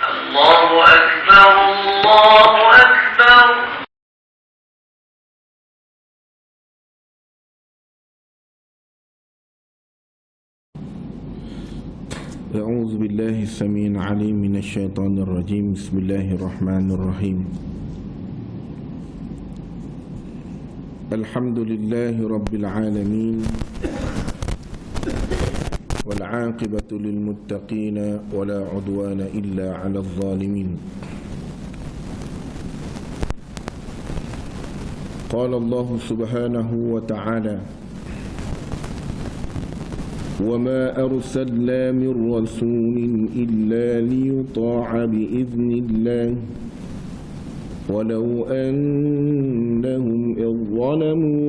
الله أكبر الله أكبر. أعوذ بالله السميع العليم من الشيطان الرجيم. بسم الله الرحمن الرحيم. الحمد لله رب العالمين، والعاقبة للمتقين ولا عدوان إلا على الظالمين. قال الله سبحانه وتعالى: وما أرسلنا من رسول إلا ليطاع بإذن الله ولو أنهم إذ ظلموا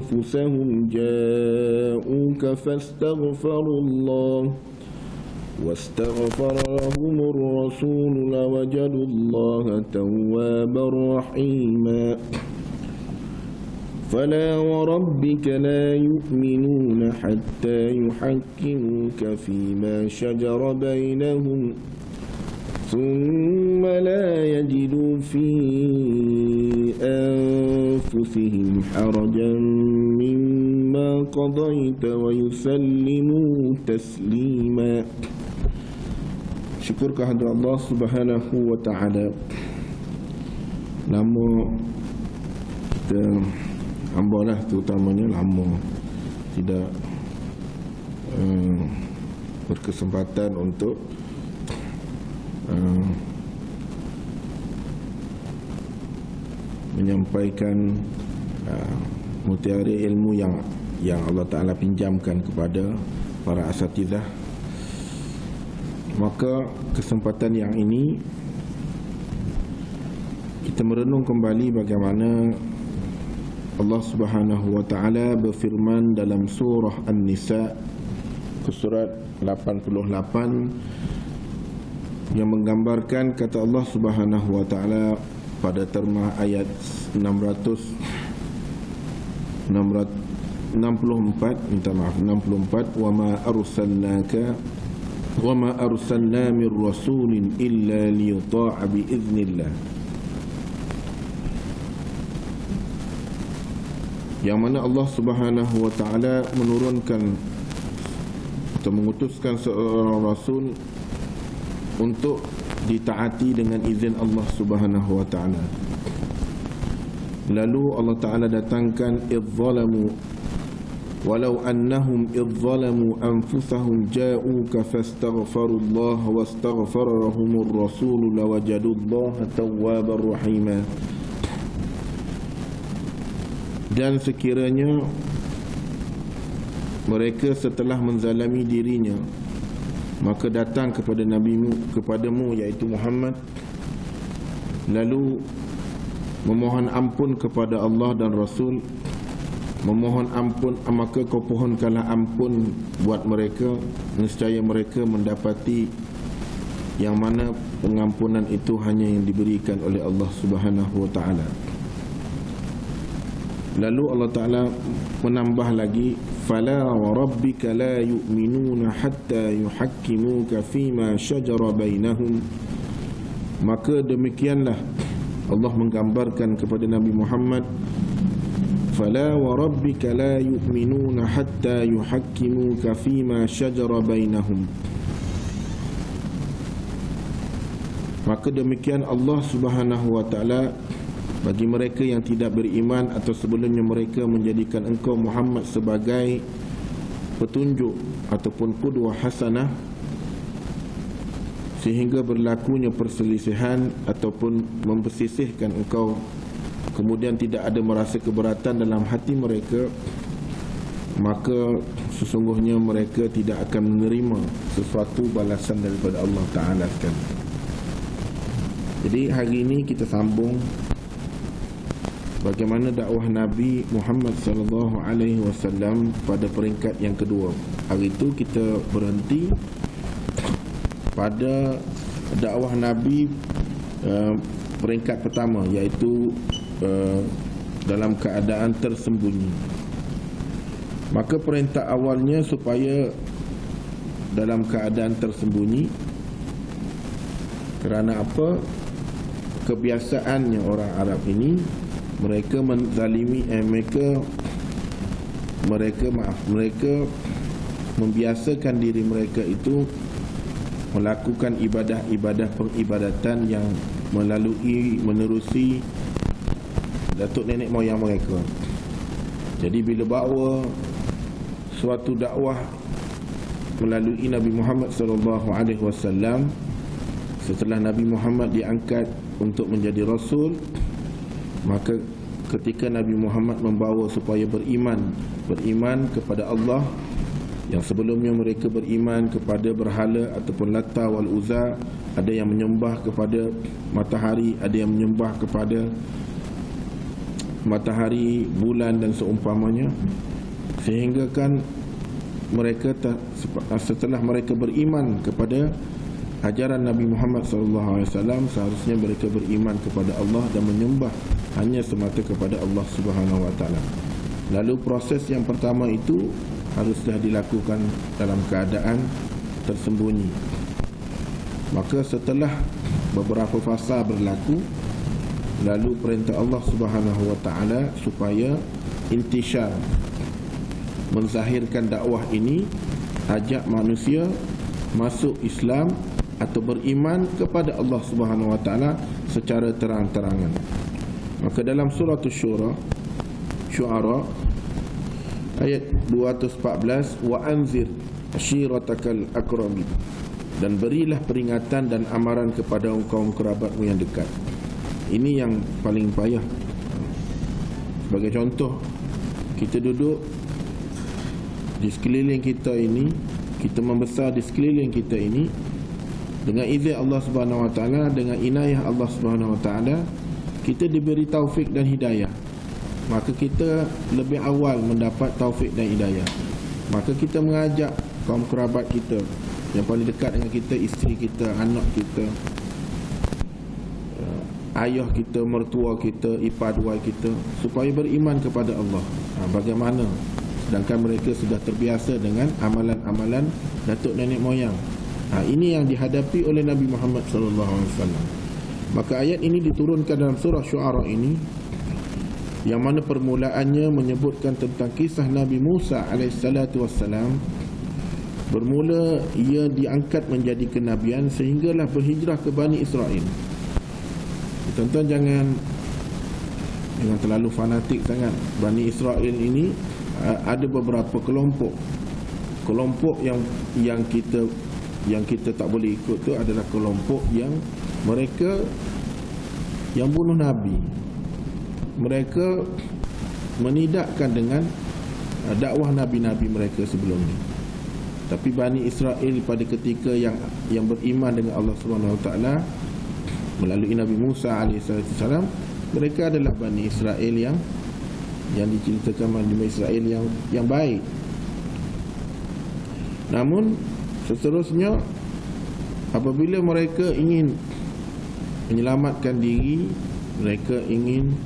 أنفسهم جاءوك فاستغفروا الله واستغفر لهم الرسول لوجدوا الله توابا رحيما. فلا وربك لا يؤمنون حتى يحكموك فيما شجر بينهم ثم لا يجدوا في أنفسهم حرجا مما قضيت ويسلموا تسليما. Syukur kehadirat Allah Subhanahu wa taala. Nama kita hamba lah, terutamanya lama tidak berkesempatan untuk menyampaikan mutiara ilmu yang Allah Ta'ala pinjamkan kepada para asatidzah. Maka kesempatan yang ini kita merenung kembali bagaimana Allah Subhanahu wa taala berfirman dalam surah An-Nisa ke surat 88 yang menggambarkan kata Allah Subhanahu wa taala pada terma ayat 64, wa ma arsalna min rasulin illa liyuta'a bi idznillah. Yang mana Allah Subhanahu wa taala menurunkan atau mengutuskan seorang rasul untuk ditaati dengan izin Allah Subhanahu wa taala. Lalu Allah Taala datangkan idzalamu walau annahum idzalamu anfusahum ja'uka fastaghfirullah wastaghfara lahumur rasul lawajadullaha tawwabar rahima. Dan sekiranya mereka setelah menzalimi dirinya maka datang kepada kepadamu iaitu Muhammad, lalu memohon ampun kepada Allah dan Rasul, memohon ampun, maka kau pohonkanlah ampun buat mereka, nescaya mereka mendapati yang mana pengampunan itu hanya yang diberikan oleh Allah Subhanahu wa taala. Lalu Allah Ta'ala menambah lagi, fala wa rabbika la yu'minuna hatta yuhakkimuka fima shajara bainahum. Maka demikianlah Allah menggambarkan kepada Nabi Muhammad, fala wa rabbika la yu'minuna hatta yuhakkimuka fima shajara bainahum. Maka demikian Allah Subhanahu wa taala bagi mereka yang tidak beriman atau sebelumnya mereka menjadikan engkau Muhammad sebagai petunjuk ataupun qudwah hasanah, sehingga berlakunya perselisihan ataupun mempersisihkan engkau, kemudian tidak ada merasa keberatan dalam hati mereka, maka sesungguhnya mereka tidak akan menerima sesuatu balasan daripada Allah Ta'ala sekali. Jadi hari ini kita sambung bagaimana dakwah Nabi Muhammad sallallahu alaihi wasallam pada peringkat yang kedua. Hari itu kita berhenti pada dakwah Nabi peringkat pertama, iaitu dalam keadaan tersembunyi. Maka perintah awalnya supaya dalam keadaan tersembunyi, Kerana apa? Kebiasaannya orang Arab ini, mereka menzalimi mereka membiasakan diri mereka itu melakukan ibadah-ibadah pengibadatan yang menerusi datuk nenek moyang mereka. Jadi bila bawa suatu dakwah melalui Nabi Muhammad SAW, setelah Nabi Muhammad diangkat untuk menjadi Rasul, maka ketika Nabi Muhammad membawa supaya beriman kepada Allah, yang sebelumnya mereka beriman kepada berhala ataupun Lata wal Uzza, ada yang menyembah kepada matahari, ada yang menyembah kepada matahari, bulan dan seumpamanya, sehingga kan mereka setelah mereka beriman kepada ajaran Nabi Muhammad SAW, seharusnya mereka beriman kepada Allah dan menyembah hanya semata kepada Allah Subhanahu Wa Taala. Lalu proses yang pertama itu haruslah dilakukan dalam keadaan tersembunyi. Maka setelah beberapa fasa berlaku, lalu perintah Allah Subhanahu Wa Taala supaya intishar, menzahirkan dakwah ini, ajak manusia masuk Islam atau beriman kepada Allah Subhanahu Wa Taala secara terang-terangan. Maka dalam surah Syu'ara ayat 214, wa anzir ashiratakal akramin, dan berilah peringatan dan amaran kepada kaum kerabatmu yang dekat. Ini yang paling payah. Sebagai contoh, kita duduk di sekeliling kita ini, kita membesar di sekeliling kita ini dengan izin Allah Subhanahu Wa Taala, dengan inayah Allah Subhanahu Wa Taala, kita diberi taufik dan hidayah. Maka kita lebih awal mendapat taufik dan hidayah. Maka kita mengajak kaum kerabat kita yang paling dekat dengan kita, isteri kita, anak kita, ayah kita, mertua kita, ipar-dua kita, supaya beriman kepada Allah. Bagaimana? Sedangkan mereka sudah terbiasa dengan amalan-amalan datuk nenek moyang. Ini yang dihadapi oleh Nabi Muhammad SAW. Maka ayat ini diturunkan dalam surah Syu'ara ini, yang mana permulaannya menyebutkan tentang kisah Nabi Musa AS. Bermula ia diangkat menjadi kenabian sehinggalah berhijrah ke Bani Israel. Tuan-tuan jangan terlalu fanatik sangat. Bani Israel ini ada beberapa kelompok yang kita tak boleh ikut tu adalah kelompok yang mereka yang bunuh Nabi. Mereka menidakkan dengan dakwah Nabi-Nabi mereka sebelum ni. Tapi Bani Israel pada ketika yang beriman dengan Allah Subhanahu Wa Taala melalui Nabi Musa AS, mereka adalah Bani Israel yang diceritakan Bani Israel yang baik. Namun seterusnya, apabila mereka ingin menyelamatkan diri, mereka ingin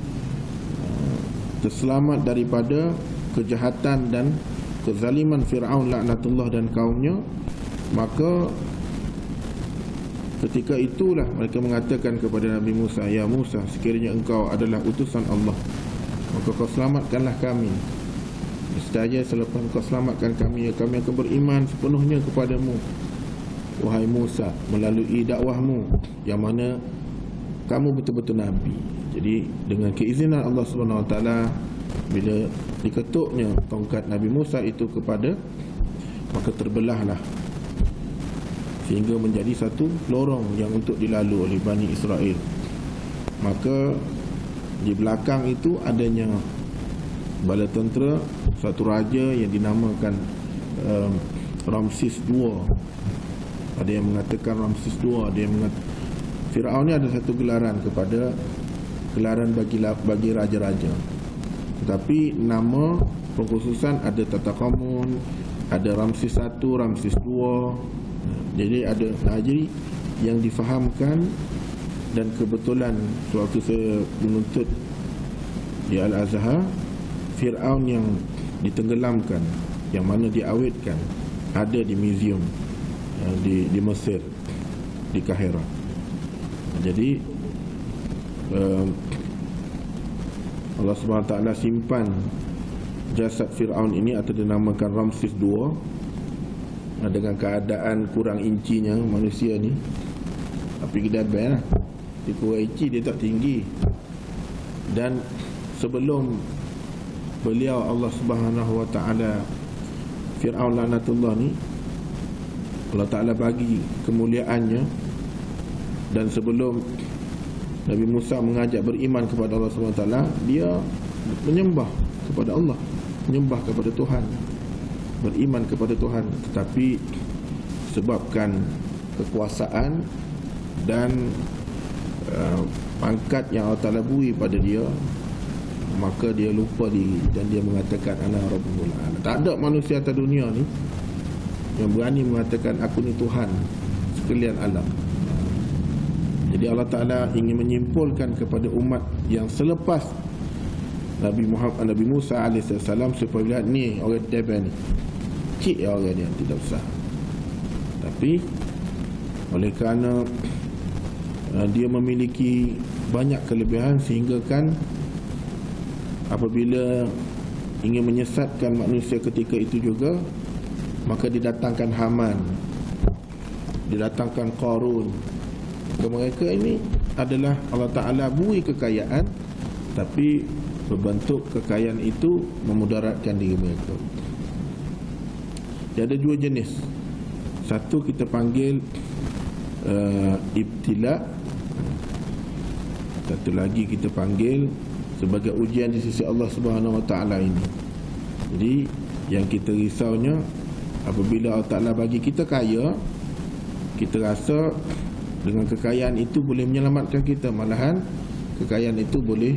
terselamat daripada kejahatan dan kezaliman Fir'aun laknatullah dan kaumnya, maka ketika itulah mereka mengatakan kepada Nabi Musa, ya Musa, sekiranya engkau adalah utusan Allah, maka kau selamatkanlah kami. Nescaya selepas kau selamatkan kami, kami akan beriman sepenuhnya kepadamu, wahai Musa, melalui dakwahmu yang mana kamu betul-betul Nabi. Jadi dengan keizinan Allah Subhanahu Wa Taala, bila diketuknya tongkat Nabi Musa itu kepada, maka terbelahlah sehingga menjadi satu lorong yang untuk dilalui oleh Bani Israel. Maka di belakang itu adanya bala tentera satu raja yang dinamakan Ramses II. Ada yang mengatakan Ramses II, ada yang mengatakan Fir'aun ni ada satu gelaran bagi raja-raja. Tetapi nama pengkhususan ada Tutankhamun, ada Ramses I, Ramses II. Jadi ada haji yang difahamkan, dan kebetulan waktu saya menuntut di Al-Azhar, Fir'aun yang ditenggelamkan, yang mana diawetkan, ada di museum di Mesir, di Kahira. Jadi Allah SWT simpan jasad Fir'aun ini atau dinamakan Ramses II dengan keadaan kurang incinya manusia ni. Tapi kita abang lah, dia kurang inci, dia tak tinggi. Dan sebelum beliau Allah Subhanahu Wa Taala Fir'aun laknatullah ni, Allah Ta'ala bagi kemuliaannya. Dan sebelum Nabi Musa mengajak beriman kepada Allah SWT, dia menyembah kepada Allah, menyembah kepada Tuhan, beriman kepada Tuhan. Tetapi sebabkan kekuasaan dan pangkat yang Allah Ta'ala beri pada dia, maka dia lupa diri dan dia mengatakan ana rabbul alamin. Tak ada manusia atas dunia ni yang berani mengatakan aku ni Tuhan sekalian alam. Jadi Allah Ta'ala ingin menyimpulkan kepada umat yang selepas Nabi Musa AS supaya lihat ni orang Teben ni cik orang dia, tidak usah. Tapi oleh kerana dia memiliki banyak kelebihan sehingga kan apabila ingin menyesatkan manusia ketika itu juga, maka didatangkan Haman, didatangkan Qarun. Mereka ini adalah Allah Ta'ala beri kekayaan, tapi berbentuk kekayaan itu memudaratkan diri mereka. Dia ada dua jenis. Satu kita panggil ibtila, satu lagi kita panggil sebagai ujian di sisi Allah Subhanahu Wa Taala ini. Jadi yang kita risaunya apabila Allah Ta'ala bagi kita kaya, kita rasa dengan kekayaan itu boleh menyelamatkan kita, malahan kekayaan itu boleh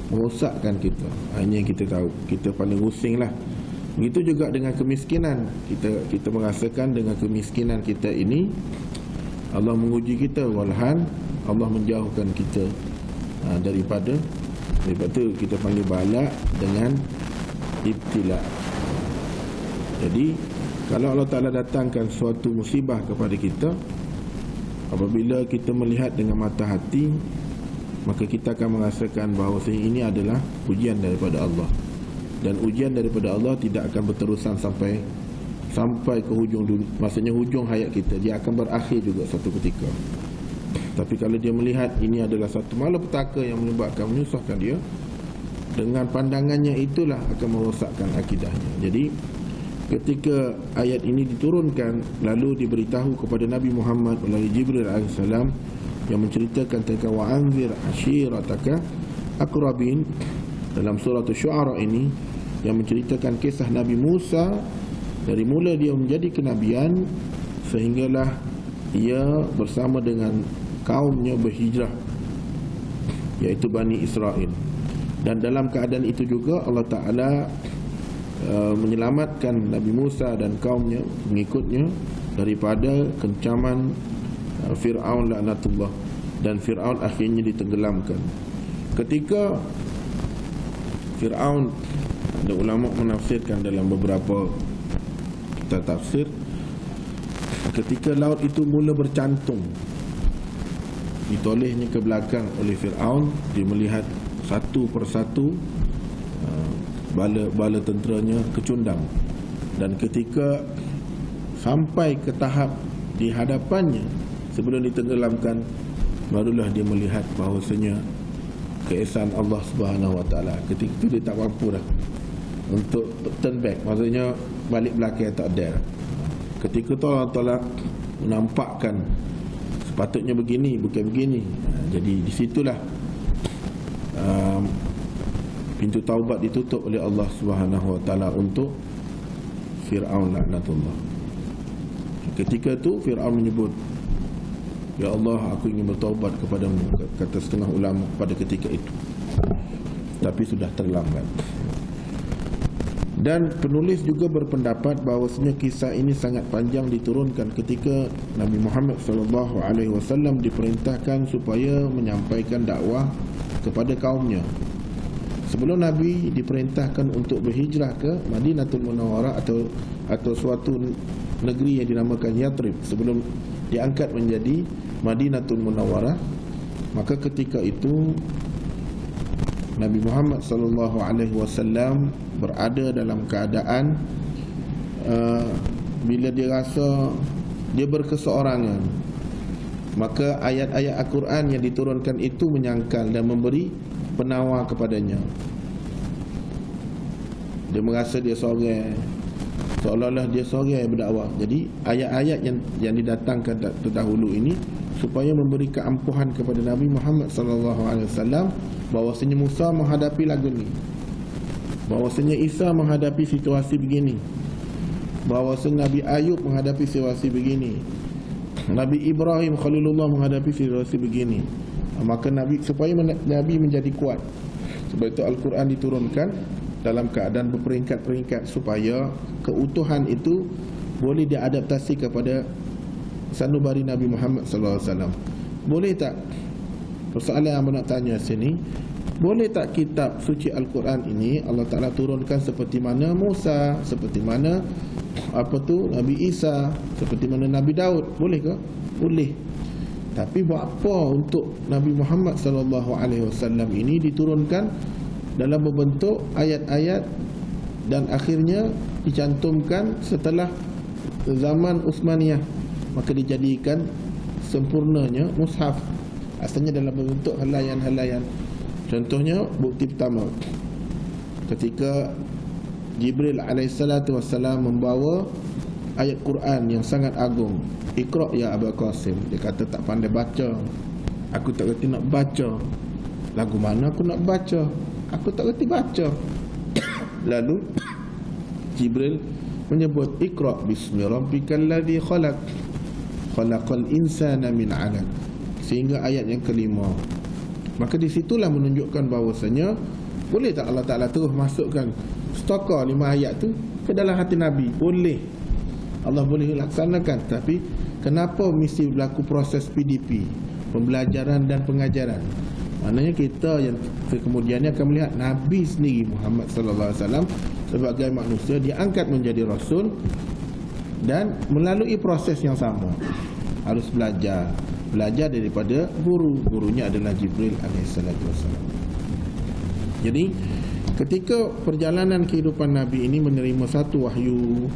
merosakkan kita. Ini yang kita tahu, kita paling pusing lah. Begitu juga dengan kemiskinan. Kita merasakan dengan kemiskinan kita ini Allah menguji kita, walahan Allah menjauhkan kita daripada itu kita panggil bala dengan ibtila. Jadi kalau Allah Ta'ala datangkan suatu musibah kepada kita, apabila kita melihat dengan mata hati, maka kita akan merasakan bahawa ini adalah ujian daripada Allah. Dan ujian daripada Allah tidak akan berterusan sampai ke hujung dunia, maksudnya hujung hayat kita. Dia akan berakhir juga satu ketika. Tapi kalau dia melihat ini adalah satu malapetaka yang menyusahkan dia, dengan pandangannya itulah akan merosakkan akidahnya. Jadi ketika ayat ini diturunkan, lalu diberitahu kepada Nabi Muhammad melalui Jibril AS yang menceritakan tentang wa'anzir ashirataka aqrabin dalam surah Asy-Syu'ara ini, yang menceritakan kisah Nabi Musa dari mula dia menjadi kenabian sehinggalah ia bersama dengan kaumnya berhijrah, iaitu Bani Israel. Dan dalam keadaan itu juga Allah Ta'ala menyelamatkan Nabi Musa dan kaumnya, pengikutnya, daripada kencaman Fir'aun laknatullah. Dan Fir'aun akhirnya ditenggelamkan. Ketika Fir'aun, ada ulama menafsirkan dalam beberapa kitab tafsir, ketika laut itu mula bercantum, ditolehnya ke belakang oleh Fir'aun, dia melihat satu persatu bala tenteranya kecundang. Dan ketika sampai ke tahap di hadapannya sebelum ditenggelamkan, barulah dia melihat bahawasanya keesaan Allah Subhanahu Wa Taala. Ketika itu dia tak mampu dah untuk turn back, maksudnya balik belakang, tak ada. Ketika itu Allah Ta'ala menampakkan sepatutnya begini, bukan begini. Jadi disitulah pintu taubat ditutup oleh Allah Subhanahu Wa Taala untuk Fir'aun laknatullah. Ketika itu Fir'aun menyebut, ya Allah, aku ingin bertaubat kepadamu, kata setengah ulama pada ketika itu. Tapi sudah terlambat. Dan penulis juga berpendapat bahawasanya kisah ini sangat panjang diturunkan ketika Nabi Muhammad SAW diperintahkan supaya menyampaikan dakwah kepada kaumnya. Sebelum Nabi diperintahkan untuk berhijrah ke Madinatul Munawwarah atau suatu negeri yang dinamakan Yathrib, sebelum diangkat menjadi Madinatul Munawwarah, Maka ketika itu Nabi Muhammad sallallahu alaihi wasallam berada dalam keadaan bila dia rasa dia berkeseorangan, maka ayat-ayat Al-Quran yang diturunkan itu menyangkal dan memberi penawar kepadanya. Dia merasa dia seorang, seolah-olah dia seorang yang berdakwah. Jadi ayat-ayat yang didatangkan terdahulu ini supaya memberi keampuhan kepada Nabi Muhammad sallallahu alaihi wasallam bahawasanya Musa menghadapi lagu ni, bahawasanya Isa menghadapi situasi begini, bahawasanya Nabi Ayub menghadapi situasi begini, Nabi Ibrahim Khalilullah menghadapi situasi begini. Maka Nabi, supaya Nabi menjadi kuat, sebab itu Al-Quran diturunkan dalam keadaan berperingkat-peringkat supaya keutuhan itu boleh diadaptasi kepada sanubari Nabi Muhammad sallallahu alaihi wasallam. Boleh tak, persoalan yang nak tanya sini, boleh tak kitab suci Al-Quran ini Allah Ta'ala turunkan seperti mana Musa, seperti mana Nabi Isa, seperti mana Nabi Daud? Boleh ke? Boleh. Tapi buat apa untuk Nabi Muhammad sallallahu alaihi wasallam ini diturunkan dalam bentuk ayat-ayat dan akhirnya dicantumkan setelah zaman Utsmaniyah, maka dijadikan sempurnanya mushaf, asalnya dalam bentuk helaian-helaian. Contohnya bukti pertama, ketika Jibril alaihissalatu wassalam membawa ayat Quran yang sangat agung, Iqra ya Aba Qasim, dia kata tak pandai baca, aku tak reti nak baca. Lagu mana aku nak baca? Aku tak reti baca. Lalu Jibril menyebut Iqra bismi rabbikal ladzi khalaq, khalaqal insana min 'alaq, sehingga ayat yang kelima. Maka di situlah menunjukkan bahawasanya boleh tak Allah Ta'ala terus masukkan stokar 5 ayat tu ke dalam hati Nabi? Boleh, Allah boleh laksanakan. Tapi kenapa mesti berlaku proses PDP, pembelajaran dan pengajaran? Maknanya kita yang kemudiannya akan melihat Nabi sendiri Muhammad sallallahu alaihi wasallam sebagai manusia diangkat menjadi rasul dan melalui proses yang sama, harus belajar daripada gurunya adalah Jibril alaihissalatu wassalam. Jadi ketika perjalanan kehidupan Nabi ini menerima satu wahyu,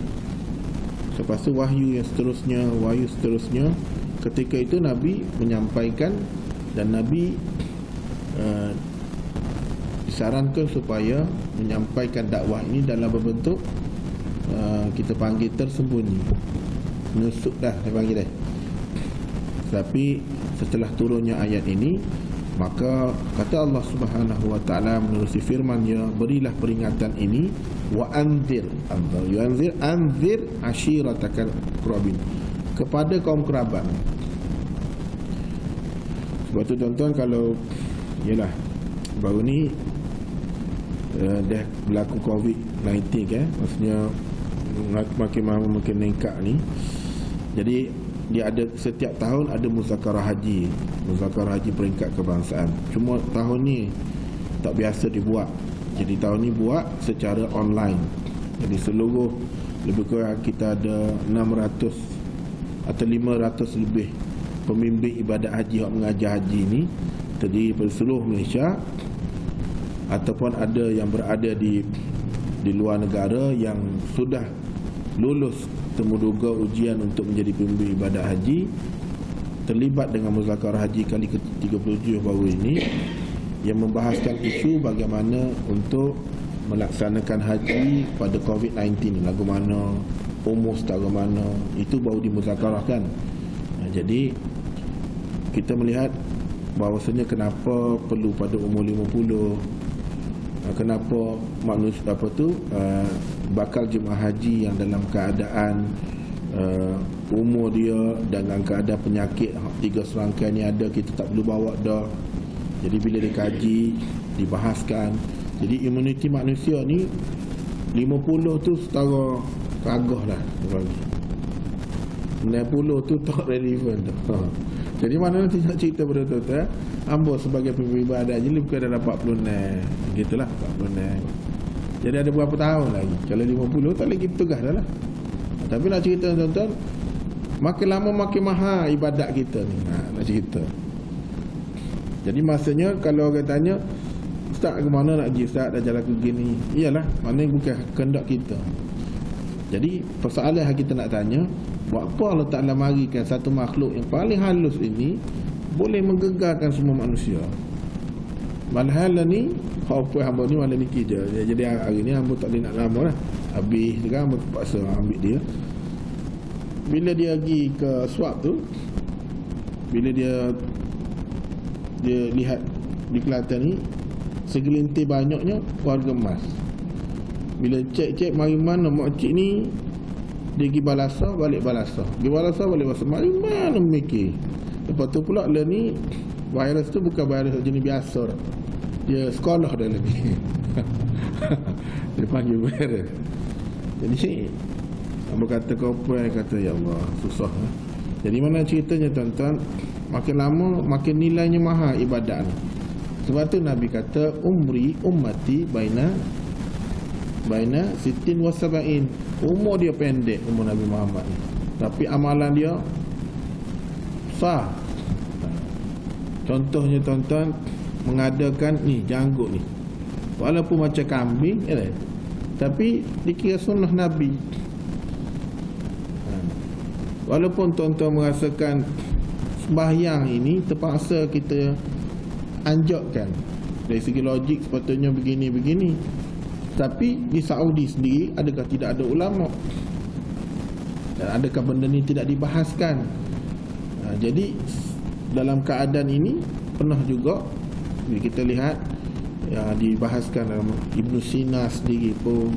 lepas tu wahyu seterusnya, ketika itu Nabi menyampaikan dan Nabi disarankan supaya menyampaikan dakwah ini dalam berbentuk kita panggil tersembunyi, menusuk dah, dia panggil dah. Tapi setelah turunnya ayat ini, maka kata Allah Subhanahu wa taala menerusi firman-Nya, berilah peringatan ini wa anzir ashiratakal aqrabin, kepada kaum kerabat. Sebab tu tuan-tuan, kalau yalah baru ni dah berlaku COVID-19 kan, maksudnya makin meningkat ni. Jadi dia ada setiap tahun ada muzakarah haji peringkat kebangsaan. Cuma tahun ni tak biasa dibuat. Jadi tahun ni buat secara online. Jadi seluruh lebih kurang kita ada 600 atau 500 lebih pembimbing ibadat haji yang mengajar haji ni terdiri dari seluruh Malaysia, ataupun ada yang berada di luar negara yang sudah lulus temuduga ujian untuk menjadi pembimbing ibadat haji, terlibat dengan muzakarah haji kali ke-37 baru ini, yang membahaskan isu bagaimana untuk melaksanakan haji pada COVID-19, lagu mana, umur setara mana, itu baru dimuzakarahkan. Jadi kita melihat bahawasanya kenapa perlu pada umur 50, kenapa manusia bakal jemaah haji yang dalam keadaan umur dia dalam keadaan penyakit 3 serangkaian ni ada, kita tak perlu bawa dah. Jadi bila dikaji, dibahaskan, jadi imuniti manusia ni 50 tu setara kagah lah, 90 tu tak relevan tu. Jadi mana nanti nak cerita pada tuan-tuan, hamba sebagai pembimbing ibadat je lebih kurang dalam 40 gitulah, 40. Jadi ada berapa tahun lagi? Kalau 50 tak lagi bertugas dah lah. Tapi nak cerita tuan-tuan, makin lama makin mahal ibadat kita ni. Nak cerita Jadi maksudnya kalau orang tanya, Ustaz ke mana nak pergi? Ustaz dah jalan ke gini. Iyalah, maknanya bukan kehendak kita. Jadi persoalan yang kita nak tanya, buat apa Allah Ta'ala marikan satu makhluk yang paling halus ini boleh menggegarkan semua manusia? Malhal ni apa hamba ni malam ni je. Jadi hari ni hamba tak boleh nak lama lah. Habis sekarang hamba terpaksa ambil dia. Bila dia pergi ke swab tu, bila dia lihat di Kelantan ni segelintir banyaknya warga emas. Bila cek mari mana makcik ni, dia pergi Balasah, balik Balasah, pergi Balasah, balik Balasah, mari mana mikir. Lepas tu pula dia ni, virus tu bukan virus jenis biasa dah. Dia sekolah dah lebih. Dia panggil virus. Jadi hamba kata kau apa, yang kata ya Allah susah. Jadi mana ceritanya tuan-tuan, makin lama makin nilainya mahal ibadat ni. Sebab tu Nabi kata ummati baina sitin wa sab'in. Umur dia pendek, umur Nabi Muhammad ni, tapi amalan dia sah. Contohnya tuan-tuan, mengadakan ni janggut ni, walaupun macam kambing tapi dikira sunnah Nabi. Walaupun tuan-tuan merasakan sembahyang ini terpaksa kita anjurkan dari segi logik sepatutnya begini-begini, tapi di Saudi sendiri adakah tidak ada ulama? Dan adakah benda ni tidak dibahaskan? Jadi dalam keadaan ini pernah juga kita lihat yang dibahaskan dalam Ibn Sina sendiri pun,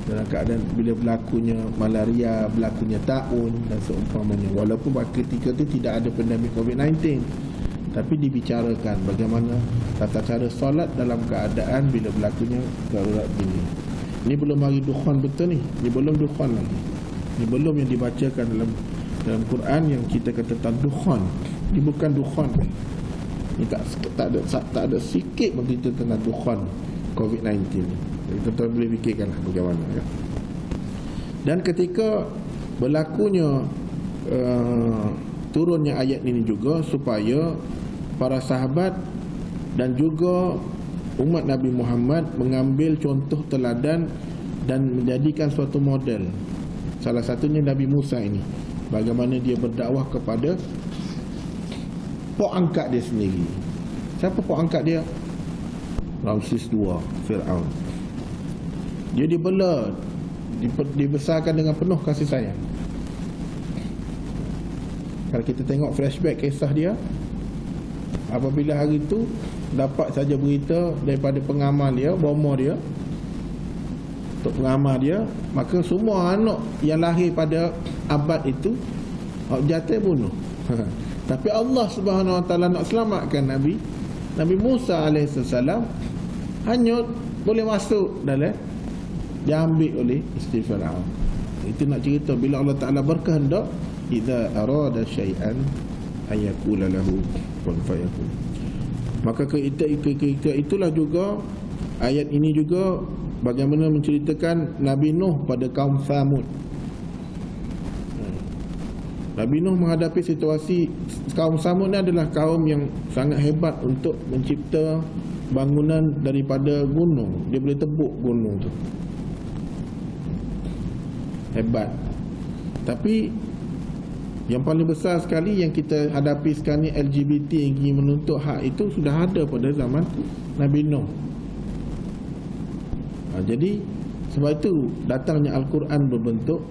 dalam keadaan bila berlakunya malaria, berlakunya taun dan seumpamanya, walaupun ketika itu tidak ada pandemik COVID-19, tapi dibicarakan bagaimana tata cara solat dalam keadaan bila berlakunya darurat ini. Ini belum lagi dukhan betul ni. Ini belum dukhan lagi. Ini belum yang dibacakan dalam Quran yang kita kata tentang dukhan. Ini bukan dukhan. Ini tak ada sikit berita tentang dukhan COVID-19 ni. Jadi tuan-tuan boleh fikirkanlah bagaimana ya. Dan ketika berlakunya turunnya ayat ini juga supaya para sahabat dan juga umat Nabi Muhammad mengambil contoh teladan dan menjadikan suatu model. Salah satunya Nabi Musa ini, bagaimana dia berdakwah kepada pok angkat dia sendiri. Siapa pok angkat dia? Ramses II, Fir'aun. Dia dibela, dibesarkan dengan penuh kasih sayang. Kalau kita tengok flashback kisah dia, apabila hari itu dapat saja berita daripada pengamal dia, bomo dia, untuk pengamal dia, maka semua anak yang lahir pada abad itu jatuh bunuh. Tapi Allah Subhanahu Wa Taala nak selamatkan Nabi Musa alaihissalam, hanya boleh masuk dalam, diambil oleh isteri Firaun. Itu nak cerita bila Allah Taala berkehendak, idza arada syai'an ayaqula lahu kun fayakun. Maka itulah juga ayat ini juga bagaimana menceritakan Nabi Nuh pada kaum Samud. Nabi Nuh menghadapi situasi kaum Samud ni adalah kaum yang sangat hebat untuk mencipta bangunan daripada gunung. Dia boleh tebuk gunung tu, hebat. Tapi yang paling besar sekali yang kita hadapi sekarang ni, LGBT yang ingin menuntut hak itu sudah ada pada zaman Nabi Nuh. Jadi sebab itu datangnya Al-Quran berbentuk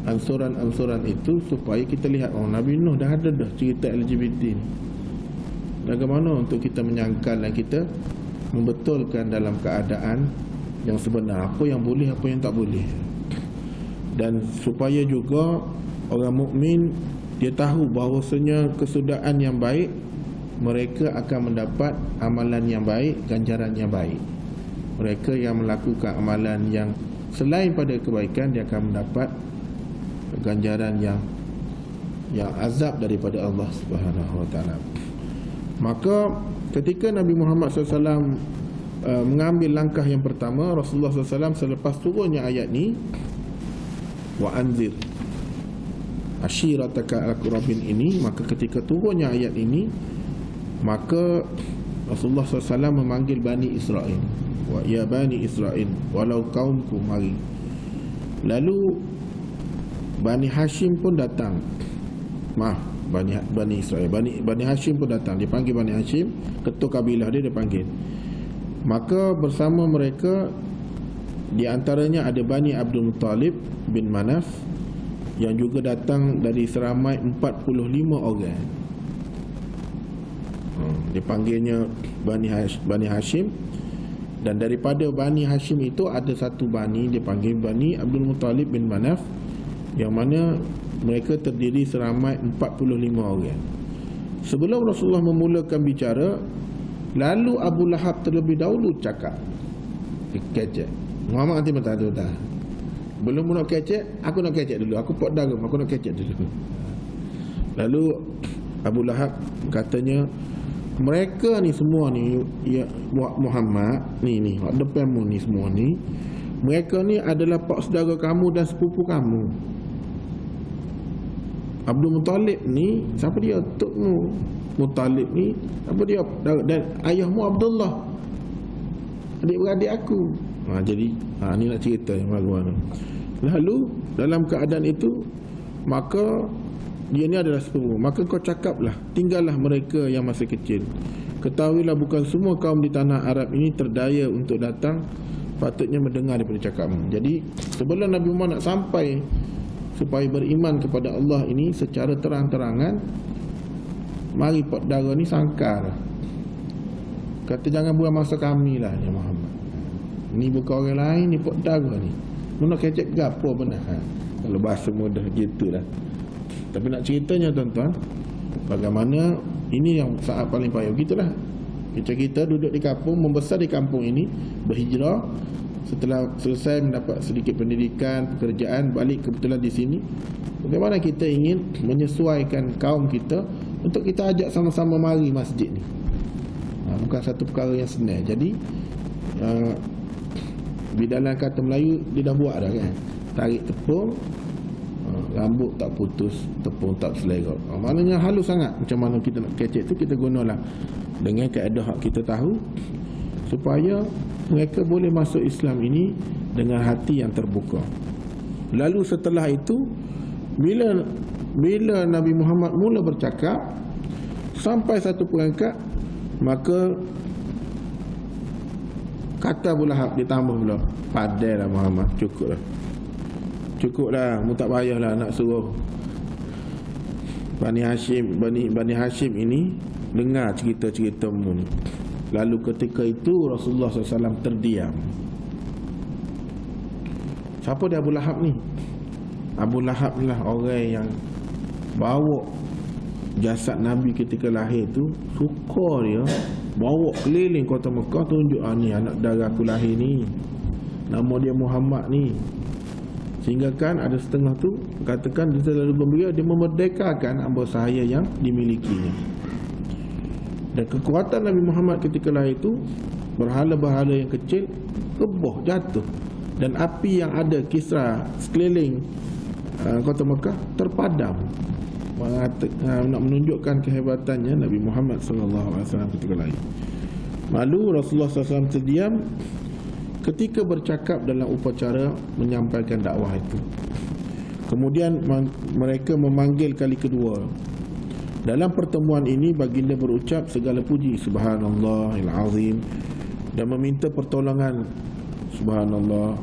ansuran-ansuran itu supaya kita lihat, Nabi Nuh dah ada dah cerita LGBT ni. Bagaimana untuk kita menyangkal dan kita membetulkan dalam keadaan yang sebenar, apa yang boleh, apa yang tak boleh. Dan supaya juga orang mukmin dia tahu bahawasanya kesudahan yang baik, mereka akan mendapat amalan yang baik, ganjaran yang baik. Mereka yang melakukan amalan yang selain pada kebaikan, dia akan mendapat ganjaran yang azab daripada Allah Subhanahu Wa Taala. Maka ketika Nabi Muhammad SAW mengambil langkah yang pertama, Rasulullah SAW selepas turunnya ayat ni, wa anzir ashirataka al-qurabin ini, maka ketika turunnya ayat ini, Maka Rasulullah SAW memanggil Bani Israel, wa ya Bani Israel, walau kaumku mari. Lalu Bani Hashim pun datang. Bani Israel, Bani Hashim pun datang. Dia panggil Bani Hashim, ketua kabilah dia panggil. Maka bersama mereka di antaranya ada Bani Abdul Muttalib bin Manaf yang juga datang dari seramai 45 orang. Dipanggilnya Bani Hashim. Dan daripada Bani Hashim itu ada satu Bani dipanggil Bani Abdul Muttalib bin Manaf, yang mana mereka terdiri seramai 45 orang. Sebelum Rasulullah memulakan bicara, lalu Abu Lahab terlebih dahulu cakap. Kecek Muhammad nanti mentah. Belum nak kecek, aku nak kecek dulu. Aku pot darum, aku nak kecek dulu. Lalu Abu Lahab katanya, mereka ni semua ni, ya Muhammad ni depanmu ni semua ni, mereka ni adalah pak saudara kamu dan sepupu kamu. Abdul Muttalib ni, siapa dia? Tukmu Muttalib ni, apa dia? Dan ayahmu Abdullah, adik-beradik aku. Jadi ni nak cerita yang baru ni. Lalu dalam keadaan itu, maka dia ni adalah sepupu. Maka kau cakaplah, tinggallah mereka yang masih kecil. Ketahuilah bukan semua kaum di tanah Arab ini terdaya untuk datang, patutnya mendengar daripada cakapmu. Jadi sebelum Nabi Muhammad nak sampai supaya beriman kepada Allah ini secara terang-terangan, mari pak dara ni sangkar. Kata jangan buang masa kami lah ya Muhammad. Ni bukan orang lain, ni pak dara ni. Lu nak kecek gapo benar? Kalau bahasa mudah gitulah. Tapi nak ceritanya tuan-tuan, bagaimana ini yang saat paling payah. Gitulah kita duduk di kampung, membesar di kampung ini, berhijrah. Setelah selesai mendapat sedikit pendidikan, pekerjaan, balik kebetulan di sini. Bagaimana kita ingin menyesuaikan kaum kita untuk kita ajak sama-sama mari masjid ni. Bukan satu perkara yang senang. Jadi bidalan kata Melayu dia dah buat dah kan. Tarik tepung, rambut tak putus, tepung tak selera. Maknanya halus sangat. Macam mana kita nak kecek tu, kita gunalah dengan kaedah kita tahu, supaya mereka boleh masuk Islam ini dengan hati yang terbuka. Lalu setelah itu, bila Nabi Muhammad mula bercakap sampai satu perangkat, maka kata Abu Lahab ditambah pula, padailah Muhammad, cukuplah, mu tak payahlah nak suruh Bani Hashim ini dengar cerita-ceritamu ni. Lalu ketika itu Rasulullah SAW terdiam. Siapa dia Abu Lahab ni? Abu Lahab lah orang yang bawa jasad Nabi ketika lahir tu, suka dia bawa keliling kota Mekah, tunjuk ni anak dara aku lahir ni, nama dia Muhammad ni. Sehingga kan ada setengah tu katakan dia selalu gembira, dia memerdekakan hamba sahaya yang dimilikinya. Dan kekuatan Nabi Muhammad ketika lahir itu, berhala-berhala yang kecil roboh, jatuh. Dan api yang ada Kisra sekeliling kota Mekah terpadam. Nak menunjukkan kehebatannya Nabi Muhammad SAW ketika lahir. Lalu Rasulullah SAW terdiam ketika bercakap dalam upacara menyampaikan dakwah itu. Kemudian mereka memanggil kali kedua. Dalam pertemuan ini baginda berucap segala puji Subhanallahil Azim dan meminta pertolongan. Subhanallah.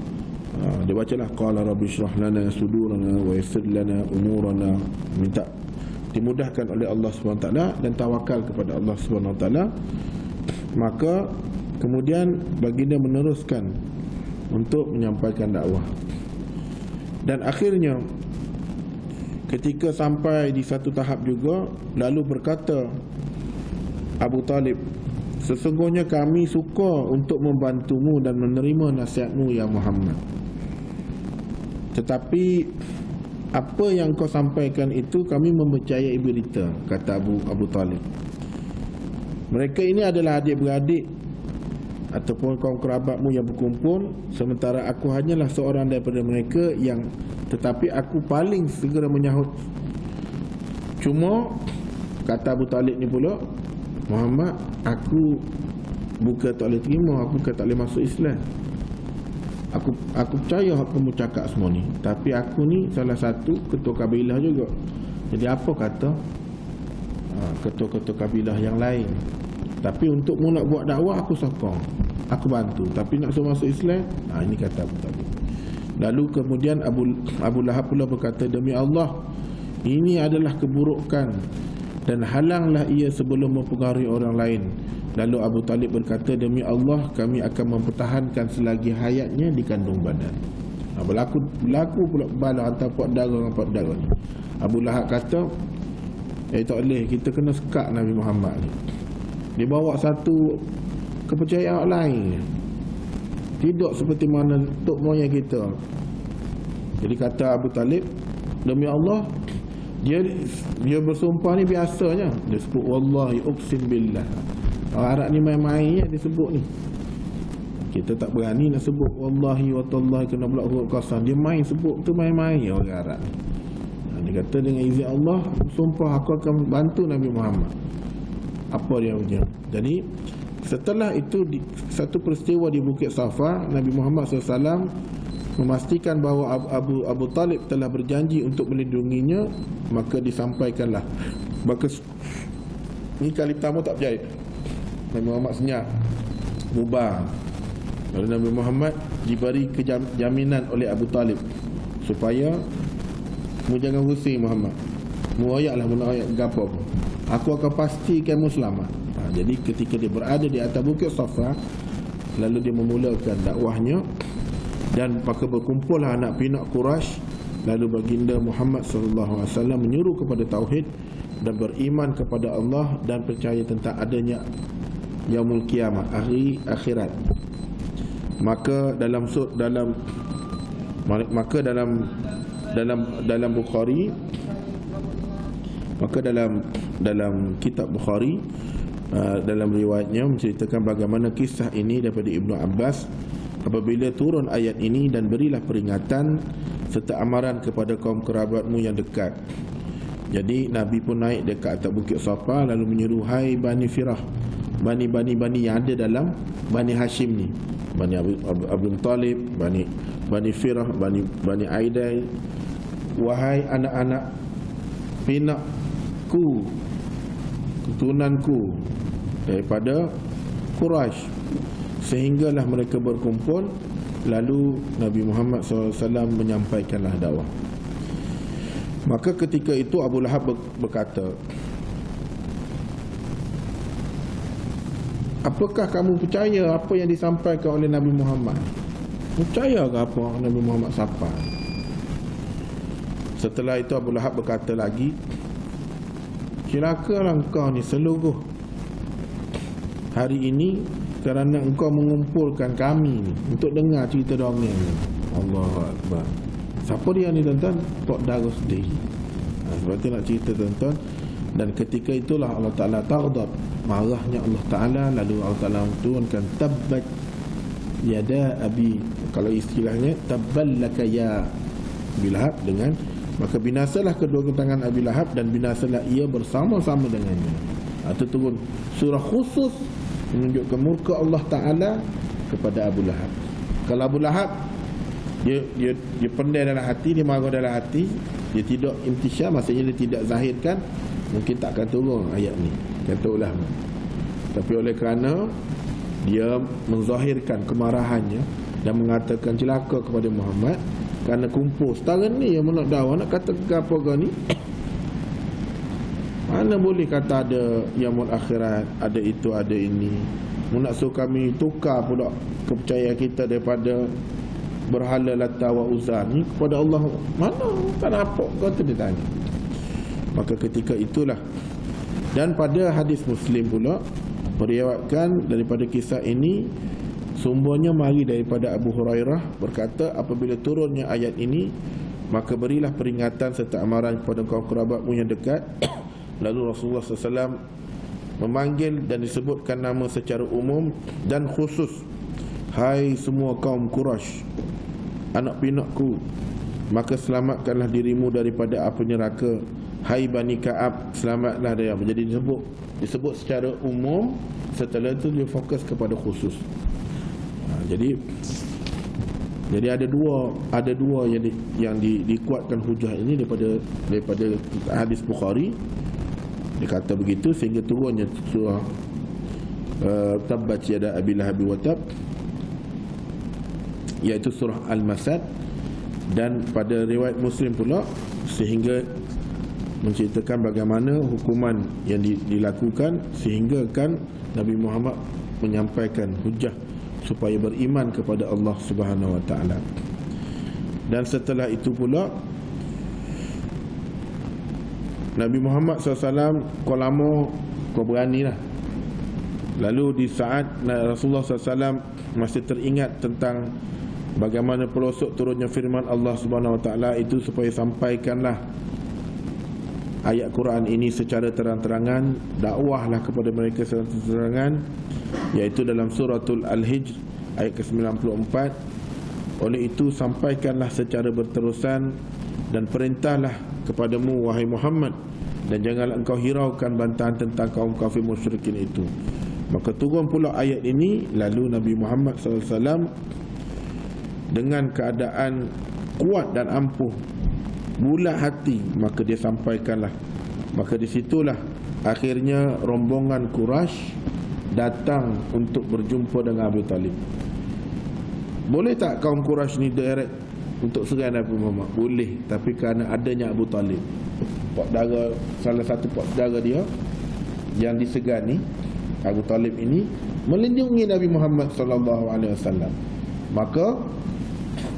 Dia bacalah qala rabbi shrah lana sudurana wa yassir lana umurana, minta dimudahkan oleh Allah SWT dan tawakal kepada Allah SWT. Maka kemudian baginda meneruskan untuk menyampaikan dakwah. Dan akhirnya ketika sampai di satu tahap juga, lalu berkata Abu Talib, sesungguhnya kami suka untuk membantumu dan menerima nasihatmu ya Muhammad. Tetapi apa yang kau sampaikan itu kami mempercayai berita, kata Abu Talib. Mereka ini adalah adik-beradik ataupun kaum kerabatmu yang berkumpul, sementara aku hanyalah seorang daripada mereka yang, tetapi aku paling segera menyahut. Cuma kata Abu Talib ni pula, Muhammad, aku bukan tak boleh terima, aku bukan tak boleh masuk Islam. Aku percaya apa kamu cakap semua ni, tapi aku ni salah satu ketua kabilah juga. Jadi apa kata ketua-ketua kabilah yang lain, tapi untuk mu nak buat dakwah aku sokong, aku bantu, tapi nak suruh masuk Islam, ini kata Abu Talib. Lalu kemudian Abu Lahab pula berkata, demi Allah, ini adalah keburukan dan halanglah ia sebelum mempengaruhi orang lain. Lalu Abu Talib berkata, demi Allah, kami akan mempertahankan selagi hayatnya di kandung badan. Berlaku pula bala antara pak dara dengan pak dara ni. Abu Lahab kata, tak boleh, kita kena sekat Nabi Muhammad ni. Dia bawa satu kepercayaan lain, tidak seperti mana tok moyang kita. Jadi kata Abu Talib, demi Allah, dia bersumpah ni biasanya dia sebut wallahi uqsim billah. Arab ni main-main dia sebut ni. Kita tak berani nak sebut wallahi wa tallahi, kena pula huruf qasam. Dia main sebut tu main-main orang Arab ni. Dia kata dengan izin Allah, aku sumpah aku akan bantu Nabi Muhammad. Apa dia punya. Jadi setelah itu satu peristiwa di Bukit Safa, Nabi Muhammad SAW memastikan bahawa Abu Talib telah berjanji untuk melindunginya. Maka disampaikanlah, maka ni kali pertama tak percaya. Nabi Muhammad senyap, bubar. Lalu Nabi Muhammad diberi jaminan oleh Abu Talib supaya mu jangan pusing Muhammad, mu ayatlah, mu nak ayat gapo pun, aku akan pastikan mu selamat. Jadi ketika dia berada di atas Bukit Safa, lalu dia memulakan dakwahnya, dan maka berkumpullah anak pinak Quraisy. Lalu baginda Muhammad SAW menyuruh kepada tauhid dan beriman kepada Allah dan percaya tentang adanya yaumul kiamat, hari akhirat. Maka dalam Bukhari, maka dalam kitab Bukhari, dalam riwayatnya menceritakan bagaimana kisah ini daripada Ibnu Abbas. Apabila turun ayat ini, dan berilah peringatan serta amaran kepada kaum kerabatmu yang dekat. Jadi Nabi pun naik dekat atas Bukit Safa, lalu menyuruh, hai Bani Firah, Bani yang ada dalam Bani Hashim ni, Bani Abu Talib, Bani Firah, Bani Aidai, wahai anak-anak pinakku, keturunanku daripada Quraisy. Sehinggalah mereka berkumpul. Lalu Nabi Muhammad SAW menyampaikanlah dakwah. Maka ketika itu Abu Lahab berkata, apakah kamu percaya apa yang disampaikan oleh Nabi Muhammad? Percaya ke apa Nabi Muhammad sampai? Setelah itu Abu Lahab berkata lagi, celakalah engkau ni seluruh hari ini, kerana engkau mengumpulkan kami ni untuk dengar cerita dongeng ni. Allahu Akbar. Siapa dia ni tuan-tuan? Tok Dara sendiri. Sebab tu nak cerita tuan-tuan. Dan ketika itulah Allah Ta'ala taghdab, marahnya Allah Ta'ala. Lalu Allah Ta'ala turunkan tabbat yada abi, kalau istilahnya tabballaka ya Abi Lahab, dengan maka binasalah kedua tangan Abi Lahab dan binasalah ia bersama-sama dengannya. Itu turun surah khusus menunjukkan murka Allah Ta'ala kepada Abu Lahab. Kalau Abu Lahab dia pendai dalam hati, dia marah dalam hati, dia tidak intisyar, maksudnya dia tidak zahirkan, mungkin tak akan turun ayat ni, kata ulama. Tapi oleh kerana dia menzahirkan kemarahannya dan mengatakan celaka kepada Muhammad kerana kumpul setara ni yang nak dakwah, nak kata apa kau ni, mana boleh kata ada yaumul akhirat, ada itu, ada ini. Mu nak suruh kami tukar pula kepercayaan kita daripada berhala Lata wa Uzza ni kepada Allah. Mana? Tak nampak kau tu, dia tanya. Maka ketika itulah, dan pada hadis Muslim pula meriwayatkan daripada kisah ini, sumbernya mari daripada Abu Hurairah berkata, apabila turunnya ayat ini, maka berilah peringatan serta amaran kepada kaum kerabatmu yang dekat. Lalu Rasulullah SAW memanggil dan disebutkan nama secara umum dan khusus, hai semua kaum Quraisy, anak pinakku, maka selamatkanlah dirimu daripada api neraka. Hai Bani Ka'ab, selamatlah dari apa. Jadi disebut disebut secara umum, setelah itu dia fokus kepada khusus. Jadi ada dua yang dikuatkan hujah ini daripada hadis Bukhari. Dia kata begitu sehingga turunnya surah Tabbat yada Abi Lahab wa tab, iaitu surah Al-Masad. Dan pada riwayat Muslim pula sehingga menceritakan bagaimana hukuman yang dilakukan sehingga kan Nabi Muhammad menyampaikan hujah supaya beriman kepada Allah Subhanahu wa taala. Dan setelah itu pula Nabi Muhammad SAW, kau lama kau berani lah. Lalu di saat Rasulullah SAW masih teringat tentang bagaimana pelosok turunnya firman Allah Subhanahu wa taala itu, supaya sampaikanlah ayat Quran ini secara terang-terangan, dakwahlah kepada mereka secara terang-terangan, iaitu dalam suratul Al-Hijr ayat ke-94. Oleh itu sampaikanlah secara berterusan dan perintahlah kepadamu wahai Muhammad, dan janganlah engkau hiraukan bantahan tentang kaum kafir musyrikin itu. Maka turun pula ayat ini. Lalu Nabi Muhammad SAW dengan keadaan kuat dan ampuh, bulat hati, maka dia sampaikanlah. Maka disitulah akhirnya rombongan Quraisy datang untuk berjumpa dengan Abu Talib. Boleh tak kaum Quraisy ni direct untuk serang Nabi Muhammad? Boleh, tapi kerana adanya Abu Talib, pak dara, salah satu pak dara dia yang disegani, Abu Talib ini melindungi Nabi Muhammad SAW. Maka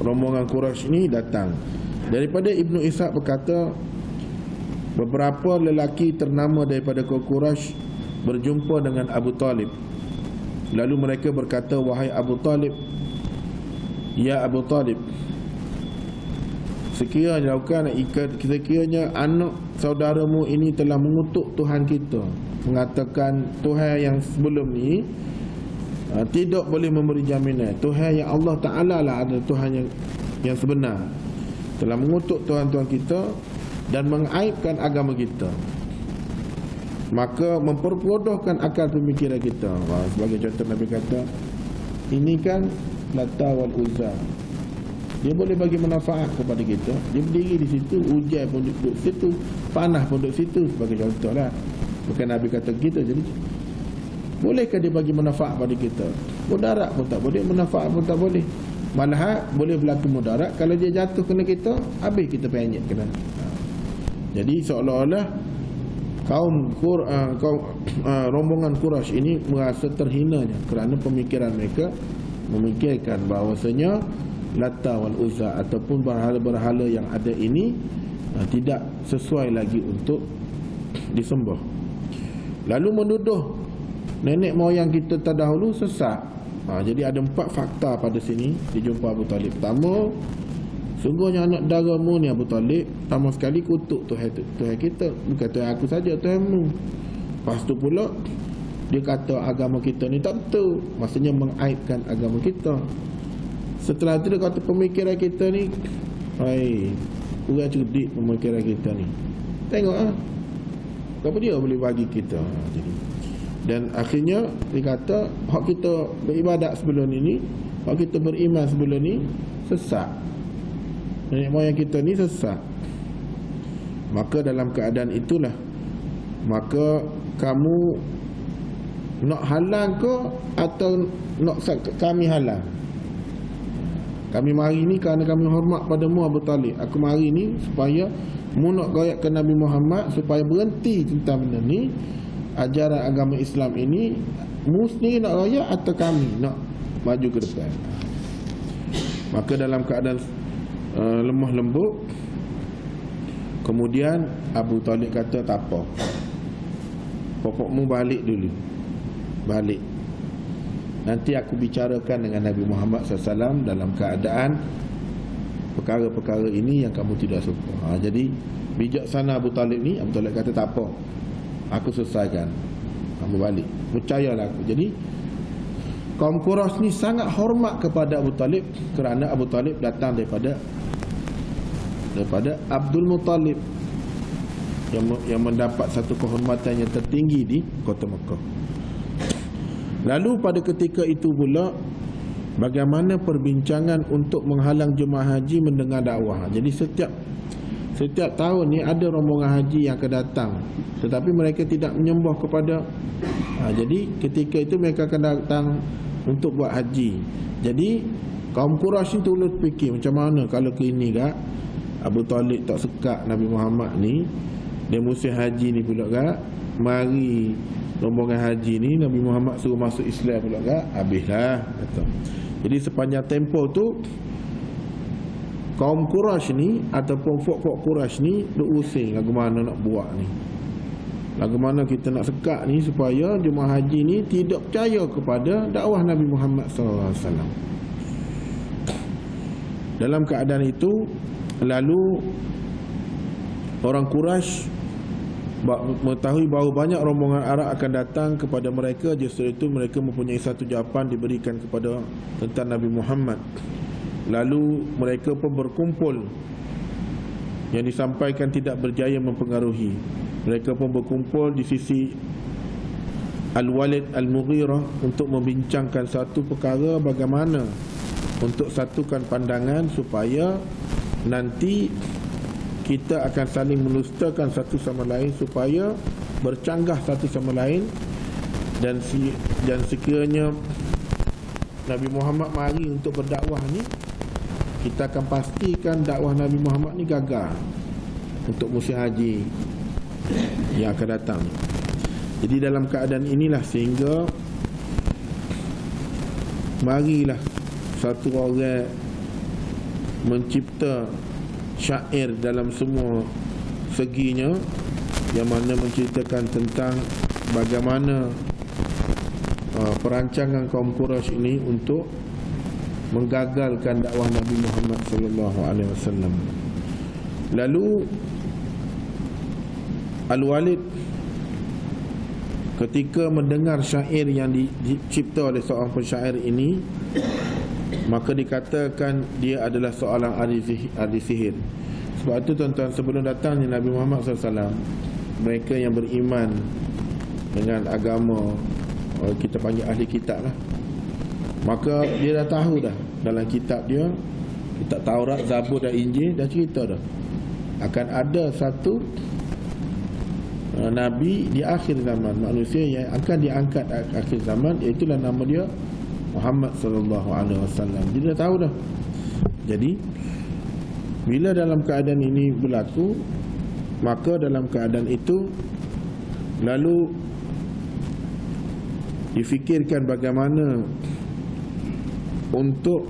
rombongan Quraisy ini datang. Daripada Ibnu Ishaq berkata, beberapa lelaki ternama daripada kaum Quraisy berjumpa dengan Abu Talib. Lalu mereka berkata, wahai Abu Talib, ya Abu Talib, sekiranya anak saudaramu ini telah mengutuk Tuhan kita, mengatakan Tuhan yang sebelum ni tidak boleh memberi jaminan, Tuhan yang Allah Ta'ala lah adalah Tuhan yang sebenar, telah mengutuk Tuhan-Tuhan kita dan mengaibkan agama kita, maka memperbodohkan akal pemikiran kita. Sebagai contoh Nabi kata, ini kan Lata wal Uzza, dia boleh bagi manfaat kepada kita, dia berdiri di situ, hujan pun duduk situ, panah pun duduk situ, sebagai contoh lah. Bukan Nabi kata kita. Jadi bolehkah dia bagi manfaat pada kita? Mudarat pun tak boleh, manfaat pun tak boleh. Malah boleh berlaku mudarat, kalau dia jatuh kena kita, habis kita penyet kena. Jadi seolah-olah rombongan Quraisy ini merasa terhinanya kerana pemikiran mereka memikirkan bahawasanya Lata wal Uzza ataupun berhala-berhala yang ada ini tidak sesuai lagi untuk disembah. Lalu menuduh nenek moyang kita terdahulu sesat. Jadi ada 4 fakta pada sini dijumpa Abu Talib. Pertama, sungguhnya anak daramu ni Abu Talib pertama sekali kutuk Tuhan kita, bukan Tuhan aku saja, Tuhanmu. Lepas tu pula dia kata agama kita ni tak betul, maksudnya mengaibkan agama kita. Setelah itu dia kata pemikiran kita ni, orang cerdik pemikiran kita ni. Tengok apa dia boleh bagi kita. Jadi, dan akhirnya dia kata hak kita beribadat sebelum ini, hak kita beriman sebelum ni sesat, nenek moyang kita ni sesat. Maka dalam keadaan itulah, maka kamu nak halang ke atau nak kami halang? Kami mari ni kerana kami hormat padamu Abu Talib. Aku mari ni supaya mu nak goyakkan Nabi Muhammad supaya berhenti tentang benda ni, ajaran agama Islam ini. Mu sendiri nak goyak atau kami nak maju ke depan? Maka dalam keadaan lemah lembut, kemudian Abu Talib kata tak apa, pokokmu balik dulu, balik. Nanti aku bicarakan dengan Nabi Muhammad SAW dalam keadaan perkara-perkara ini yang kamu tidak suka. Jadi bijaksana Abu Talib ni. Abu Talib kata tak apa, aku selesaikan, kamu balik, percayalah aku. Jadi kaum Quraisy ni sangat hormat kepada Abu Talib kerana Abu Talib datang daripada Abdul Muttalib. yang mendapat satu kehormatan yang tertinggi di kota Mekah. Lalu pada ketika itu pula, bagaimana perbincangan untuk menghalang jemaah haji mendengar dakwah. Jadi setiap tahun ni ada rombongan haji yang akan datang, tetapi mereka tidak menyembah kepada jadi ketika itu mereka akan datang untuk buat haji. Jadi kaum Quraisy ni turut fikir macam mana kalau ke ini kak Abu Talib tak sekat Nabi Muhammad ni, dia musim haji ni pula kak, mari rombongan haji ni Nabi Muhammad suruh masuk Islam pula kak, habislah kata. Jadi sepanjang tempoh tu kaum Quraisy ni ataupun folk Quraisy ni duk using lagu mana nak buat ni, lagu mana kita nak sekat ni supaya jemaah haji ni tidak percaya kepada dakwah Nabi Muhammad SAW. Dalam keadaan itu, lalu orang Quraisy mengetahui bahawa banyak rombongan Arab akan datang kepada mereka. Justru itu mereka mempunyai satu jawapan diberikan kepada tentang Nabi Muhammad. Lalu mereka pun berkumpul. Yang disampaikan tidak berjaya mempengaruhi. Mereka pun berkumpul di sisi Al-Walid Al-Mughirah untuk membincangkan satu perkara, bagaimana untuk satukan pandangan supaya nanti kita akan saling menustakan satu sama lain, supaya bercanggah satu sama lain, dan sekiranya Nabi Muhammad mari untuk berdakwah ni, kita akan pastikan dakwah Nabi Muhammad ni gagal untuk musim haji yang akan datang. Jadi dalam keadaan inilah sehingga marilah satu orang mencipta syair dalam semua seginya, yang mana menceritakan tentang bagaimana perancangan kaum Quraisy ini untuk menggagalkan dakwah Nabi Muhammad sallallahu alaihi wasallam. Lalu Al-Walid ketika mendengar syair yang dicipta oleh seorang pensyair ini, maka dikatakan dia adalah seorang ahli sihir. Sebab itu tuan-tuan, sebelum datangnya Nabi Muhammad SAW, mereka yang beriman dengan agama kita panggil ahli kitab lah, maka dia dah tahu dah dalam kitab dia, kitab Taurat, Zabur dan Injil, dah cerita dah akan ada satu Nabi di akhir zaman, manusia yang akan diangkat akhir zaman, iaitulah nama dia Muhammad sallallahu alaihi wasallam. Dia dah tahu dah. Jadi bila dalam keadaan ini berlaku, maka dalam keadaan itu lalu difikirkan bagaimana untuk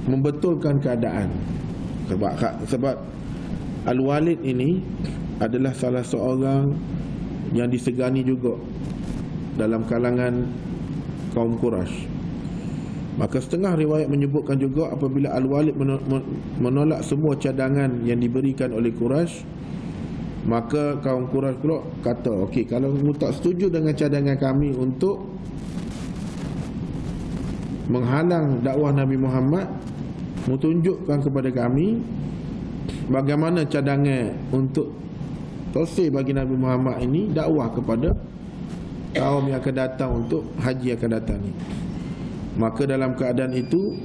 membetulkan keadaan. Sebab Al-Walid ini adalah salah seorang yang disegani juga dalam kalangan kaum Quraisy. Maka setengah riwayat menyebutkan juga apabila Al-Walid menolak semua cadangan yang diberikan oleh Quraisy, maka kaum Quraisy pula kata, okey, kalau kamu tak setuju dengan cadangan kami untuk menghalang dakwah Nabi Muhammad, mu tunjukkan kepada kami bagaimana cadangan untuk tosir bagi Nabi Muhammad ini dakwah kepada kaum yang akan datang untuk haji akan datang ni. Maka dalam keadaan itu,